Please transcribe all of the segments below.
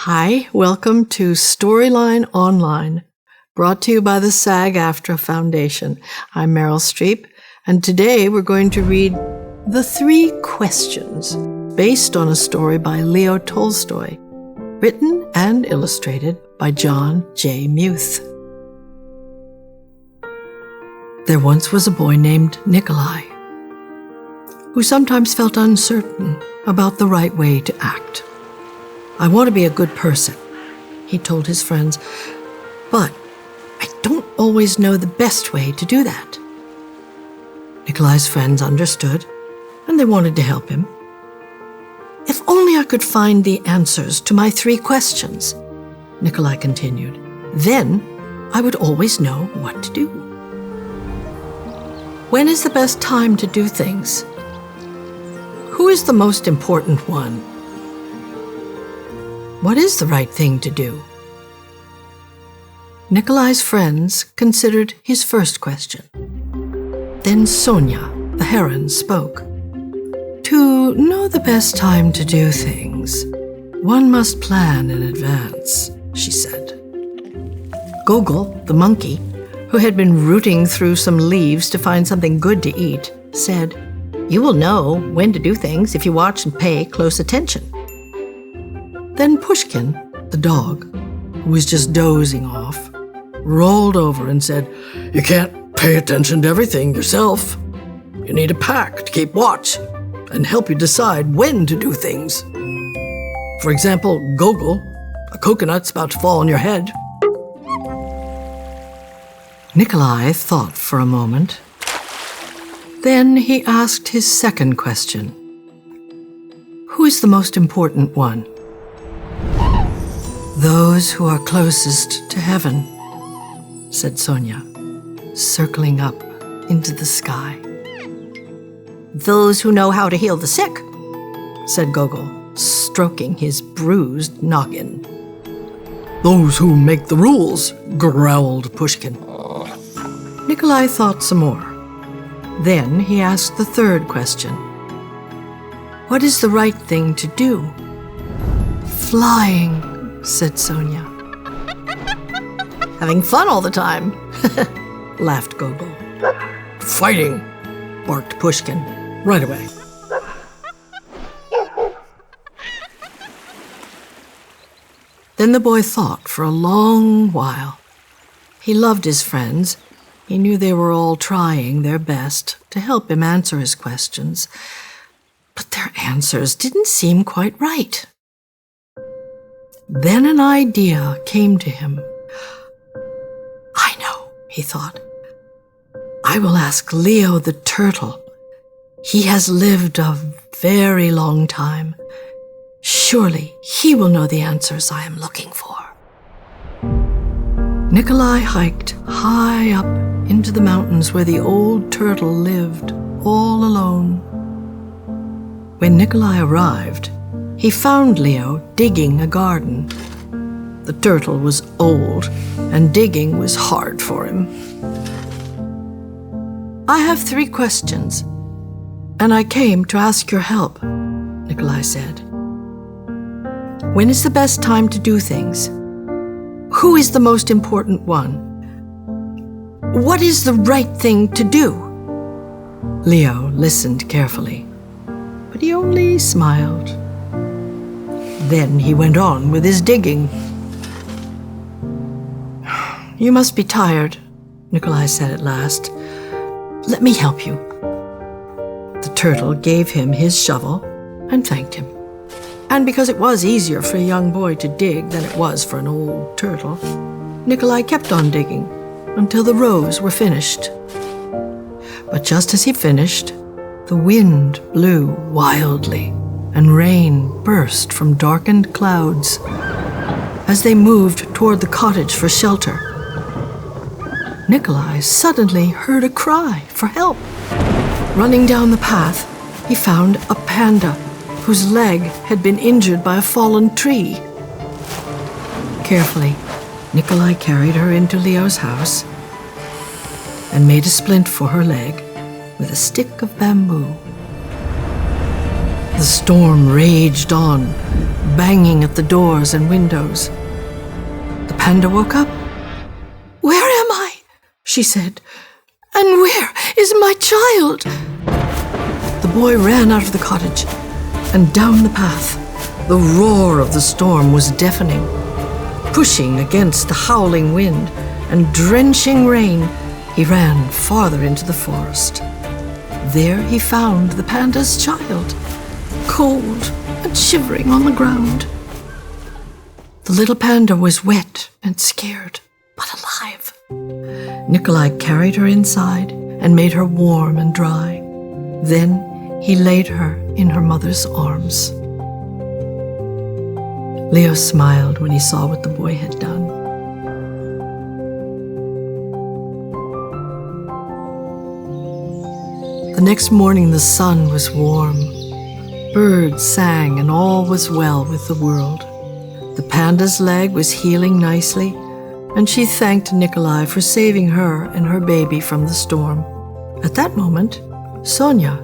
Hi, welcome to Storyline Online, brought to you by the SAG-AFTRA Foundation. I'm Meryl Streep, and today we're going to read The 3 Questions, based on a story by Leo Tolstoy, written and illustrated by Jon J Muth. There once was a boy named Nikolai, who sometimes felt uncertain about the right way to act. "I want to be a good person," he told his friends, "but I don't always know the best way to do that." Nikolai's friends understood, and they wanted to help him. "If only I could find the answers to my 3 questions," Nikolai continued, "then I would always know what to do. When is the best time to do things? Who is the most important one? What is the right thing to do?" Nikolai's friends considered his first question. Then Sonia, the heron, spoke. "To know the best time to do things, one must plan in advance," she said. Gogol, the monkey, who had been rooting through some leaves to find something good to eat, said, "You will know when to do things if you watch and pay close attention." Then Pushkin, the dog, who was just dozing off, rolled over and said, "You can't pay attention to everything yourself. You need a pack to keep watch and help you decide when to do things. For example, Gogol, a coconut's about to fall on your head." Nikolai thought for a moment. Then he asked his second question. "Who is the most important one?" "Those who are closest to heaven," said Sonia, circling up into the sky. "Those who know how to heal the sick," said Gogol, stroking his bruised noggin. "Those who make the rules," growled Pushkin. Nikolai thought some more. Then he asked the third question. "What is the right thing to do?" "Flying," said Sonia. "Having fun all the time," laughed Gogol. "Fighting," barked Pushkin, right away. Then the boy thought for a long while. He loved his friends. He knew they were all trying their best to help him answer his questions, but their answers didn't seem quite right. Then an idea came to him. "I know," he thought. "I will ask Leo the turtle. He has lived a very long time. Surely he will know the answers I am looking for." Nikolai hiked high up into the mountains where the old turtle lived, all alone. When Nikolai arrived, he found Leo digging a garden. The turtle was old, and digging was hard for him. "I have 3 questions, and I came to ask your help," Nikolai said. "When is the best time to do things? Who is the most important one? What is the right thing to do?" Leo listened carefully, but he only smiled. Then he went on with his digging. "You must be tired," Nikolai said at last. "Let me help you." The turtle gave him his shovel and thanked him. And because it was easier for a young boy to dig than it was for an old turtle, Nikolai kept on digging until the rows were finished. But just as he finished, the wind blew wildly, and rain burst from darkened clouds. As they moved toward the cottage for shelter, Nikolai suddenly heard a cry for help. Running down the path, he found a panda whose leg had been injured by a fallen tree. Carefully, Nikolai carried her into Leo's house and made a splint for her leg with a stick of bamboo. The storm raged on, banging at the doors and windows. The panda woke up. "Where am I?" she said. "And where is my child?" The boy ran out of the cottage and down the path. The roar of the storm was deafening. Pushing against the howling wind and drenching rain, he ran farther into the forest. There he found the panda's child, cold and shivering on the ground. The little panda was wet and scared, but alive. Nikolai carried her inside and made her warm and dry. Then he laid her in her mother's arms. Leo smiled when he saw what the boy had done. The next morning the sun was warm. Birds sang and all was well with the world. The panda's leg was healing nicely, and she thanked Nikolai for saving her and her baby from the storm. At that moment, Sonya,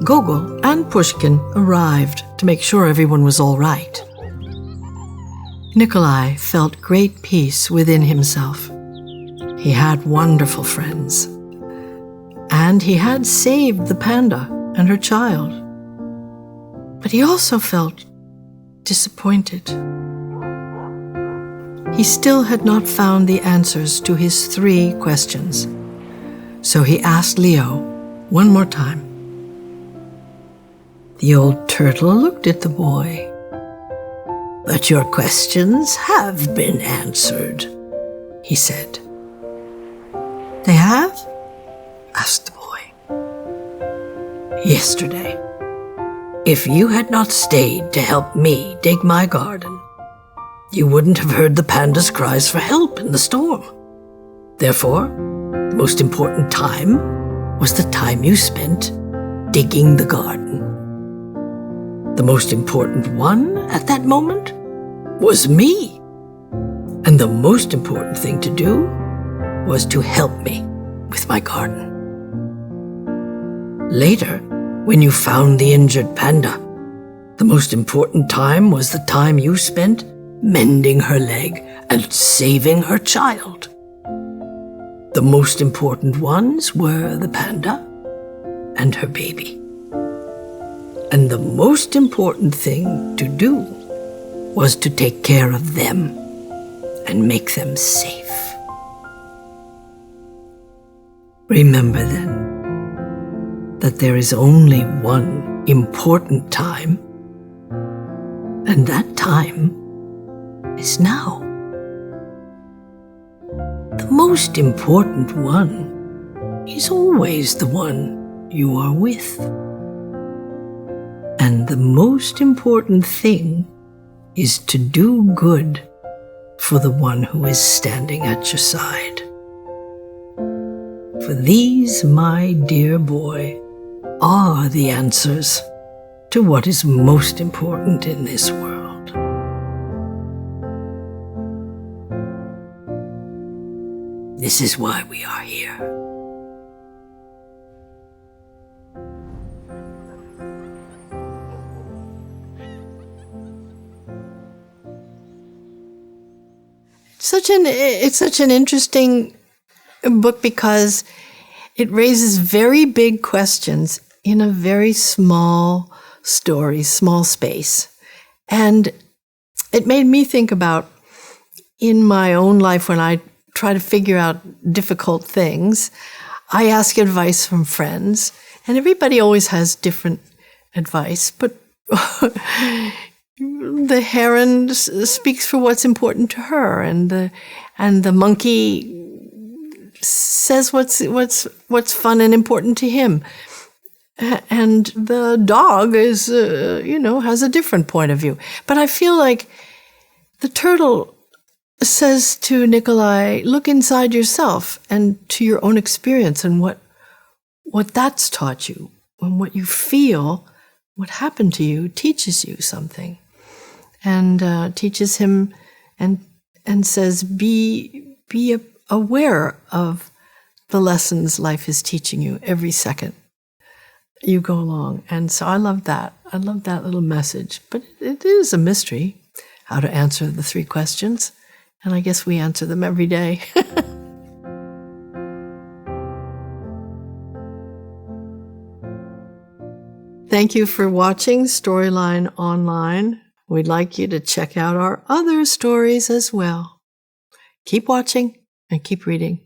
Gogol, and Pushkin arrived to make sure everyone was all right. Nikolai felt great peace within himself. He had wonderful friends, and he had saved the panda and her child. But he also felt disappointed. He still had not found the answers to his 3 questions, so he asked Leo one more time. The old turtle looked at the boy. "But your questions have been answered," he said. "They have?" asked the boy. "Yesterday, if you had not stayed to help me dig my garden, you wouldn't have heard the panda's cries for help in the storm. Therefore, the most important time was the time you spent digging the garden. The most important one at that moment was me. And the most important thing to do was to help me with my garden. Later, when you found the injured panda, the most important time was the time you spent mending her leg and saving her child. The most important ones were the panda and her baby. And the most important thing to do was to take care of them and make them safe. Remember then that there is only one important time, and that time is now. The most important one is always the one you are with. And the most important thing is to do good for the one who is standing at your side. For these, my dear boy, are the answers to what is most important in this world. This is why we are here. It's such an interesting book because it raises very big questions in a very small story, small space. And it made me think about in my own life when I try to figure out difficult things, I ask advice from friends, and everybody always has different advice, but the heron speaks for what's important to her, and the monkey says what's fun and important to him, and the dog is has a different point of view. But I feel like the turtle says to Nikolai, look inside yourself and to your own experience and what that's taught you, and what you feel, what happened to you teaches you something. And teaches him and says, be aware of the lessons life is teaching you every second. you go along. And so I love that. I love that little message. But it is a mystery how to answer the 3 questions. And I guess we answer them every day. Thank you for watching Storyline Online. We'd like you to check out our other stories as well. Keep watching and keep reading.